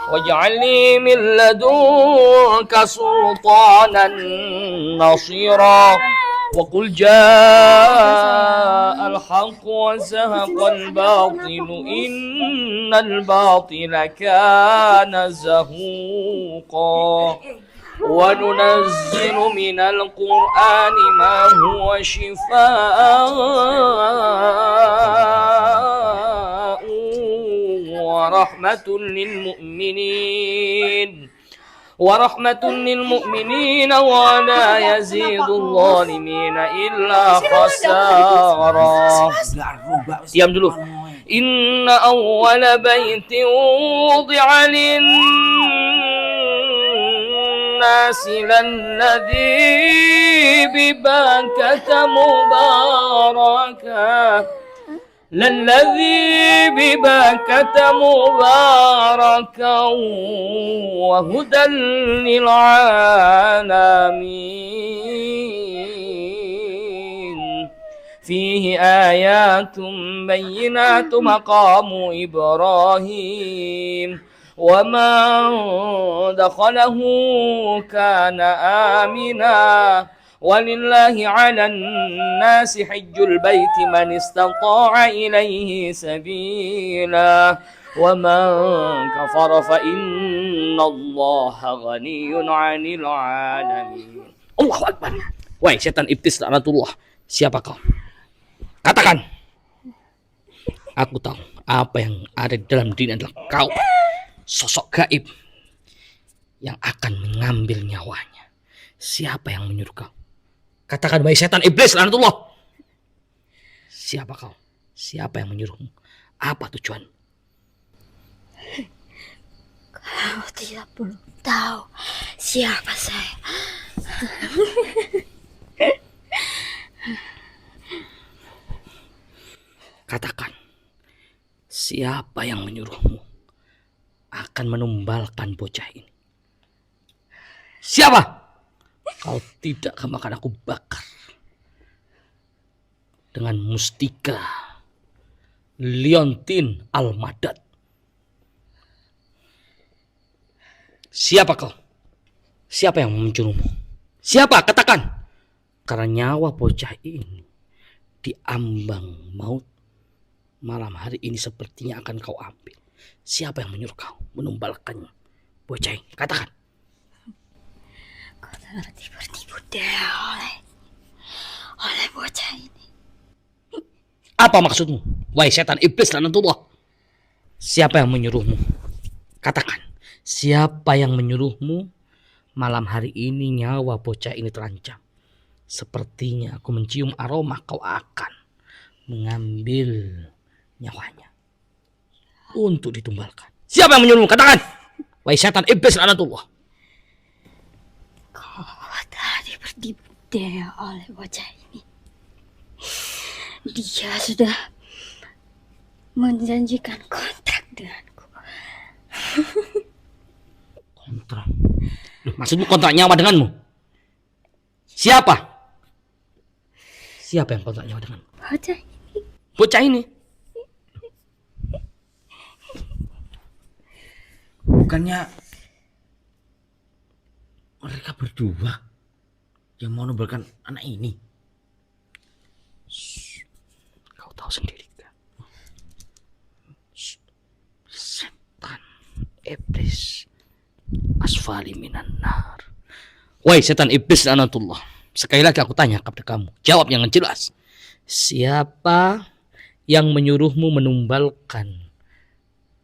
waj'alni min ladunka sultanan nasira. وقل جاء الحق وزهق الباطل إن الباطل كان زهوقا وننزل من القرآن ما هو شفاء ورحمة للمؤمنين ولا يزيد الظالمين إلا خسارا. Diam dulu. إن أول بيت وضع للناس للذي بباكة مباركا وهدى للعالمين فيه آيات بينات مقام إبراهيم ومن دخله كان آمنا ولله على الناس حج البيت من استطاع إليه سبيلا ومن كفر فإن الله غني عن العالمين. Allahu Akbar. Wahai setan iblis laknatullah, siapa kau? Katakan. Aku tahu apa yang ada di dalam diri adalah kau, sosok gaib yang akan mengambil nyawanya. Siapa yang menyuruh kau? Katakan, wahai setan iblis laknatullah. Siapa kau? Siapa yang menyuruhmu? Apa tujuan? Kau tidak perlu tahu siapa saya. Katakan, siapa yang menyuruhmu akan menumbalkan bocah ini? Siapa? Kau tidak akan aku bakar dengan mustika liontin al-madad. Siapa kau? Siapa yang mencurungmu? Siapa? Katakan. Karena nyawa bocah ini di ambang maut malam hari ini sepertinya akan kau ambil. Siapa yang menyuruh kau menumbalkan bocah ini? Katakan. Kau tertipu deh oleh bocah ini. Apa maksudmu? Wahai setan iblis laknatullah. Siapa yang menyuruhmu? Katakan. Siapa yang menyuruhmu? Malam hari ini nyawa bocah ini terancam. Sepertinya aku mencium aroma kau akan mengambil nyawanya untuk ditumbalkan. Siapa yang menyuruhmu? Katakan. Wahai setan iblis laknatullah. Kau tadi bertipu daya oleh bocah ini. Dia sudah menjanjikan kontrak denganku. Kontrak? Loh, maksudmu kontrak nyawa denganmu? Siapa? Siapa yang kontrak nyawa denganmu? Bocah ini. Bocah ini? Bukannya mereka berdua yang mau menumbalkan anak ini? Kau tahu sendiri kan? Setan iblis asfali minan nar. Wahai setan iblis laknatullah, sekali lagi aku tanya kepada kamu, jawab yang jelas. Siapa yang menyuruhmu menumbalkan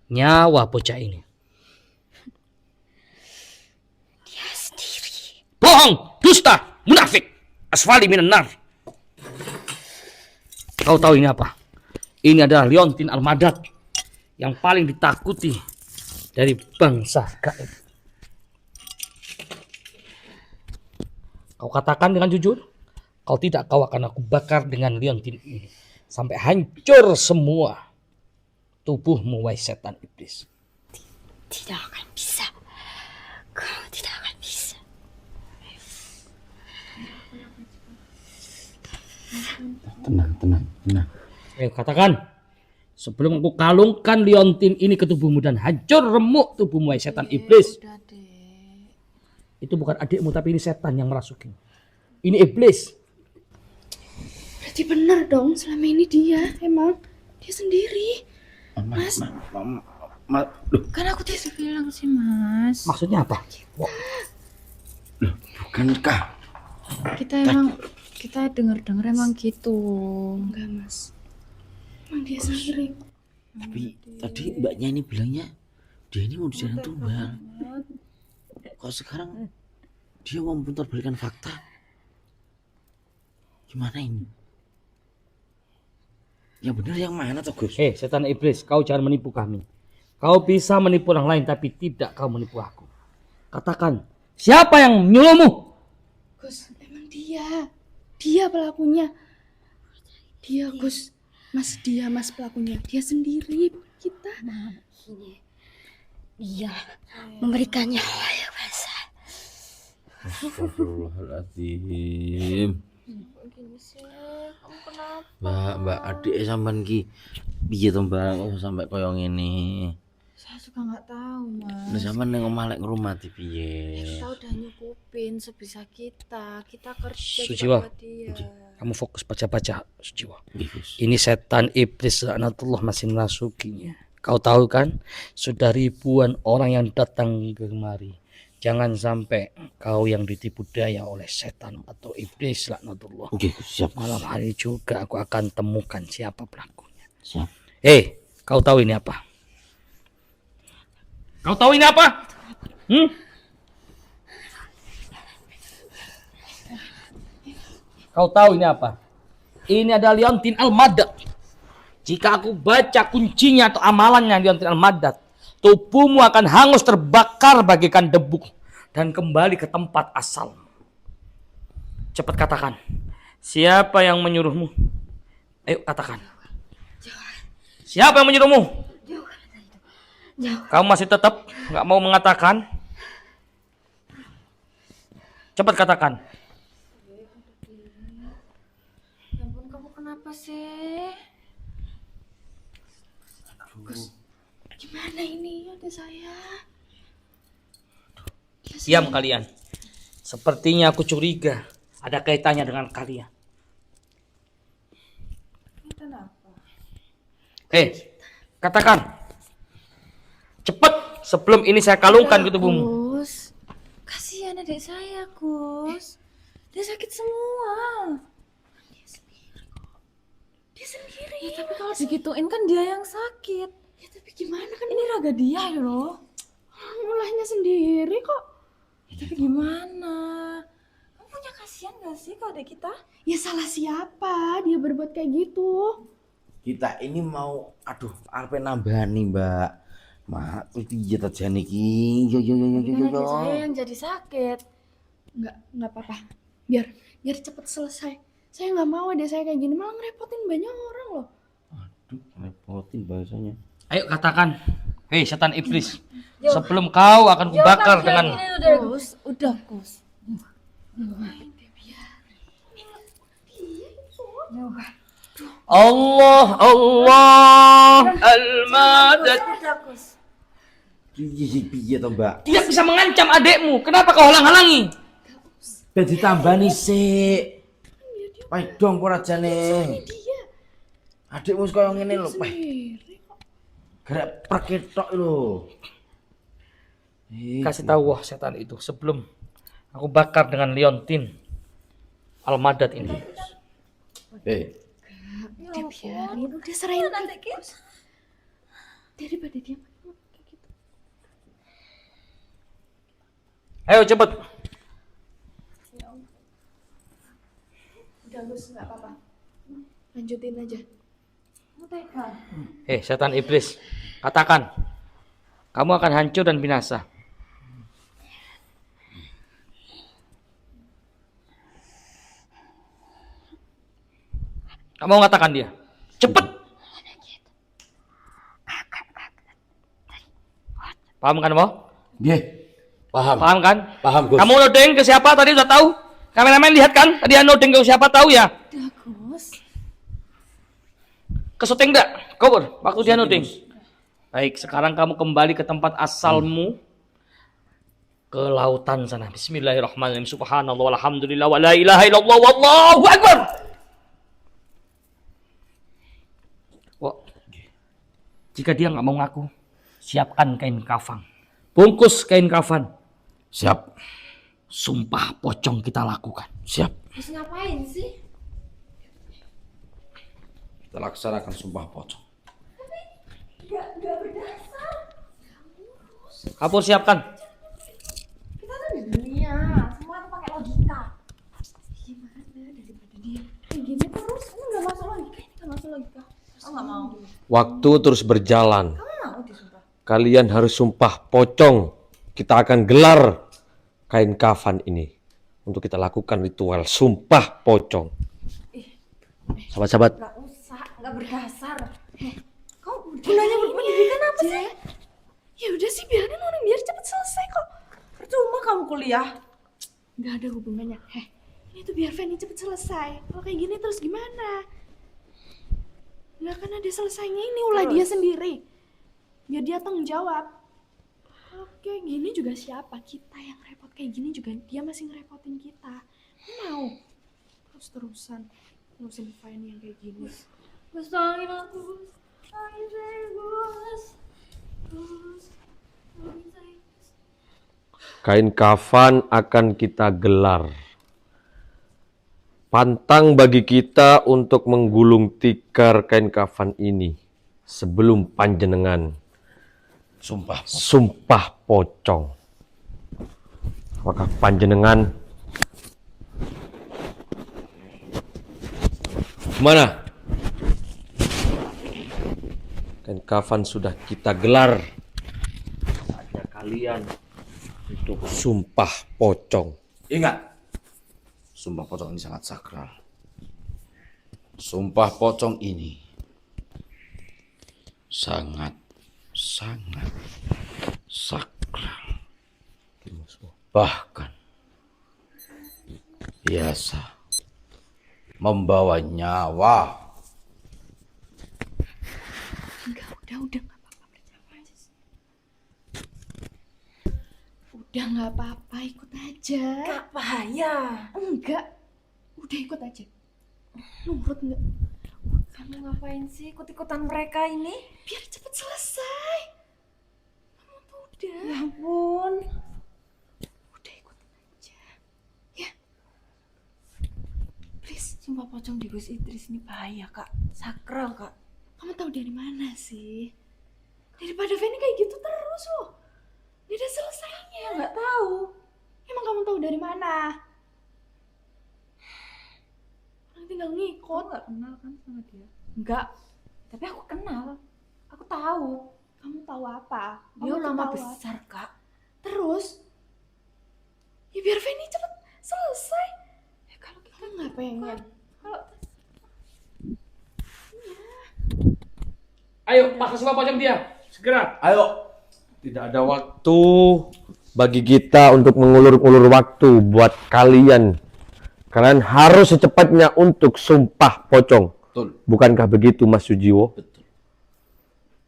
nyawa bocah ini? Dia sendiri. Bohong, dusta, munafik, asfali minan nar. Kau tahu ini apa? Ini adalah liontin al-madad yang paling ditakuti dari bangsa gaib. Kau katakan dengan jujur, kalau tidak kau akan aku bakar dengan liontin ini sampai hancur semua tubuhmu, wahai setan iblis. Tidak akan bisa. Kau tidak akan bisa. Tenang. Ayo katakan, sebelum aku kalungkan liontin ini ke tubuhmu dan hancur remuk tubuhmu, wahai setan iblis. Udah deh. Itu bukan adikmu, tapi ini setan yang merasukimu. Ini iblis. Berarti benar dong, selama ini dia sendiri. Mas. Loh, Kan aku tadi bilang sih, Mas. Maksudnya apa? bukankah Kita dengar emang gitu. Enggak, Mas. Emang dia sendiri. tapi tadi mbaknya ini bilangnya dia ini mau dijadikan tumbal. Kok sekarang dia mau memutarbalikkan fakta? Gimana ini? Yang benar yang mana tuh, Gus? Setan iblis, kau jangan menipu kami. Kau bisa menipu orang lain, tapi tidak kau menipu aku. Katakan, siapa yang menyuruhmu? Gus, emang dia pelakunya. Dia, Gus. Mas pelakunya. Dia sendiri, bukan kita. Ini dia memberikan nyawa yang besar. Astagfirullahaladzim. Gini sih, kamu kenapa? Mbak adik sampean ki piye to Mbak sampai koyo ngene? Saya juga nggak tahu, Mas. Lah sampean ning omah lek ngrumati piye? Kita udah nyukupin sebisa kita. Kita kerja Sujiwa, juga buat dia. kamu fokus baca-baca, Sujiwa. Nggih, Gus. Ini setan iblis laknatullah masih merasukinya. Kau tahu kan, sudah ribuan orang yang datang kemari. Jangan sampai kau yang ditipu daya oleh setan atau iblis laknatullah. Oke, siap. Malam hari juga aku akan temukan siapa pelakunya. Siap. Kau tahu ini apa? Kau tahu ini apa? Kau tahu ini apa? Ini adalah liontin al-madad. Jika aku baca kuncinya atau amalannya liontin al-madad, tubuhmu akan hangus terbakar bagaikan debu dan kembali ke tempat asal. Cepat katakan, siapa yang menyuruhmu? Ayo katakan. Siapa yang menyuruhmu? Kamu masih tetap nggak mau mengatakan? Cepat katakan. Ya ampun, kamu kenapa sih? Gus, gimana ini ada saya? Diam kalian. Sepertinya aku curiga ada kaitannya dengan kalian. Katakan. Cepat sebelum ini saya kalungkan ke tubuhmu. Gus, kasihan adik saya, Gus. Dia sakit semua. Dia sendiri. Ya, tapi kalau digituin kan dia yang sakit. Ya tapi gimana kan ini raga dia loh. Ngulahnya sendiri kok. Ya tapi gimana? Kamu punya kasihan gak sih ke adik kita? Ya salah siapa dia berbuat kayak gitu? Kita ini mau arep nambah nih, Mbak. Mak, terus piye ta jane iki? Yo. Adik saya yang jadi sakit. Nggak apa-apa. Biar cepet selesai. Saya nggak mau ada saya kayak gini malah ngerepotin banyak orang loh. Aduh, repotin bahasanya. Ayo katakan. Hei setan iblis. Sebelum kau akan kubakar dengan Gus, udah Gus. Allah al-madad. Piye to, Mbak? Dia bisa mengancam adekmu. Kenapa kau halang-halangi? Ben ditambani sik. Pae dong ora jane. Adikmu koyo ngene lho, pae. Gerak perketok lho. Kasih tahu wah setan itu sebelum aku bakar dengan liontin al-madad ini. Udah biarin, udah serahin ke Gus. Daripada dia kayak gitu. Ayo cepet. Udah Gus, nggak apa-apa. Lanjutin aja. Setan iblis, katakan. Kamu akan hancur dan binasa. Kamu katakan dia. Cepet. Paham kan, Mo? Nggih. Paham. Paham kan? Paham, Gus. Kamu nodeng ke siapa tadi udah tahu? Kameramen lihat kan? Tadi nodeng ke siapa tahu ya? Udah Gus. Ke syuting enggak? Kau waktu dia nodeng. Baik, sekarang kamu kembali ke tempat asalmu. Ke lautan sana. Bismillahirrahmanirrahim. Subhanallah walhamdulillah wa la ilaha illallah wallahu akbar. Wah. Jika dia nggak mau ngaku, siapkan kain kafan. Bungkus kain kafan. Siap. Sumpah pocong kita lakukan. Siap. Terus ngapain sih? Kita laksanakan sumpah pocong. Gak berdasar. Kamu siapkan. Kita tuh di dunia, semua tuh pakai logika. Gimana daripada dia kayak gini terus? Ini gak masuk logika, ini gak masuk logika. Aku gak mau. Waktu terus berjalan. Kamu mau disumpah? Kalian harus sumpah pocong. Kita akan gelar kain kafan ini untuk kita lakukan ritual sumpah pocong. Sahabat-sahabat, Gak usah, gak berdasar. Kau gunanya berpendidikan apa sih? Ya udah sih biarin orang biar cepet selesai kok. Percuma kamu kuliah. Nggak ada hubungannya. Ini tuh biar Fanny cepet selesai. Kalau kayak gini terus gimana? Nggak akan ada selesainya ini ulah dia sendiri. Biar dia tanggung jawab. Kalau kayak gini juga siapa? Kita yang repot kayak gini juga dia masih ngerepotin kita. Mau terus-terusan ngurusin Fanny yang kayak gini. Gus, tolongin aku, Gus. Tolongin saya, Gus. Gus, tolongin saya, Gus. kain kafan akan kita gelar. Pantang bagi kita untuk menggulung tikar kain kafan ini sebelum panjenengan sumpah pocong. Apakah panjenengan mana? Kain kafan sudah kita gelar. Saatnya kalian untuk sumpah pocong. Ingat, sumpah pocong ini sangat sakral. Sumpah pocong ini sangat sakral. Bahkan biasa membawa nyawa. Enggak, udah nggak apa-apa, percaya aja sih. Udah nggak apa-apa, ikut aja. Gak bahaya. Enggak, udah ikut aja. Nurut nggak? Kamu ngapain sih ikut-ikutan mereka ini? Biar cepet selesai. Kamu tuh udah. Ya ampun. Udah ikut aja. Ya. Please. Sumpah pocong di Gus Idris ini bahaya kak. Sakral kak. Kamu tahu dari mana sih? Daripada Feni kayak gitu terus loh. Gak ada selesainya. Ya nggak tahu. Emang kamu tahu dari mana? Orang tinggal Kau ngikut. nggak kenal kan sama dia? Enggak. Tapi aku kenal. Aku tahu. Kamu tahu apa? Dia Kamu tuh ulama tahu besar apa? kak. Terus? Ya biar Feni cepet selesai. Ya kalau kita Kamu nggak pengen? kalau Ayo, paksa sumpah pocong dia. Segera. Ayo. Tidak ada waktu bagi kita untuk mengulur-ulur waktu buat kalian. Kalian harus secepatnya untuk sumpah pocong. Betul. Bukankah begitu Mas Sujiwo? Betul.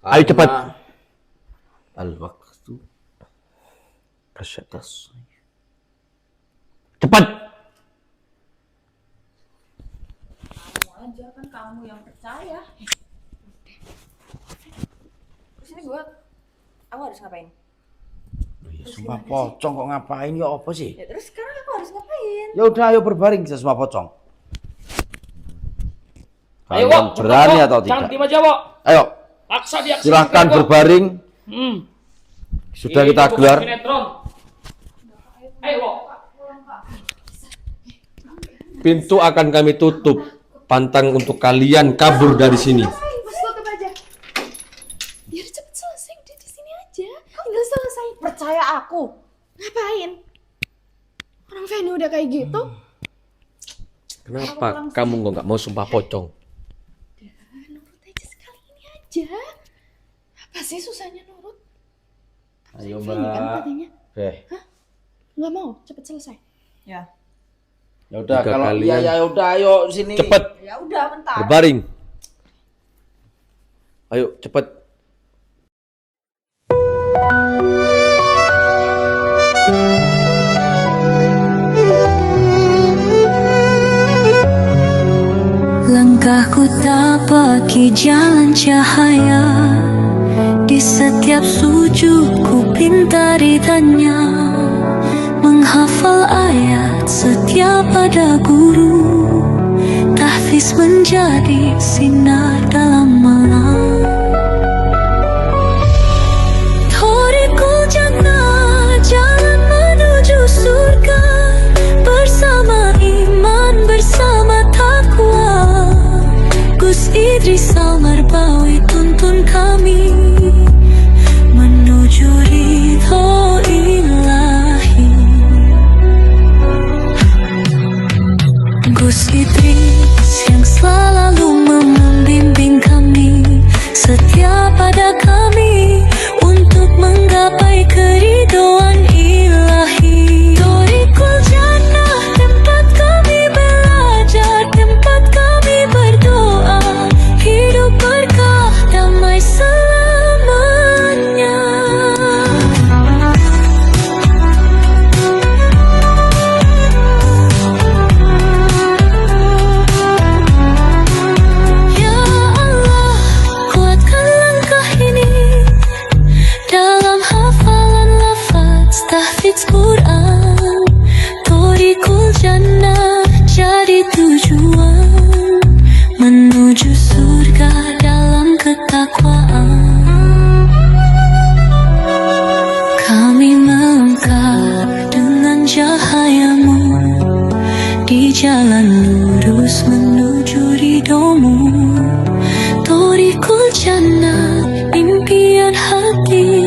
Ayo cepat. Al-waktu Kasih. kasih. Cepat. kamu aja kan kamu yang percaya. Terus ini aku harus ngapain? Ya, sumpah pocong kok ngapain ya apa sih? Ya terus sekarang aku harus ngapain? Ya udah ayo berbaring kita sumpah pocong. Ayo, Kalian Wok. berani Wok. atau Jangan tidak? diem aja, Wok. Ayo, Paksa dia. silahkan berbaring. Sudah Ini kita bukan gelar. sinetron. Ayo, Wok. Pintu akan kami tutup. Pantang untuk kalian kabur dari sini. Mas tutup aja. Biar cepet selesai. Udah di sini aja. Tinggal selesai. Percaya aku. Ngapain? Orang Feni udah kayak gitu. Kenapa kamu nggak mau sumpah pocong? Nurut aja sekali ini aja. Apa sih susahnya nurut? Ayo Feni kan mbak. katanya. Nggak mau, cepet selesai. Ya. Ya udah Jika kalau kalian- ya udah ayo sini. Cepat Ya udah bentar. berbaring. Ayo cepat. Langkahku tapaki jalan cahaya. Di setiap sujud ku pinta ridhanya. Menghafal ayat setiap ada guru. Tahfiz menjadi sinar dalam malam. Thorikul jannah, jalan menuju surga. Bersama iman, bersama takwa. Gus Idris Al-Marbawi tuntun kami menuju ridho ilahi. Gus Idris yang selalu membimbing kami. Setiap ada kami untuk menggapai keridhoan ilahi. Thorikul jannah, tempat kami belajar, tempat kami berdoa. Hidup berkah, damai selamanya. Ya Allah, kuatkan langkah ini dalam hafalan lafaz tahfidz Quran. Thorikul jannah jadi tujuan menuju surga dalam ketakwaan. Kami melangkah dengan cahayamu di jalan lurus menuju ridhomu. Thorikul jannah, impian hati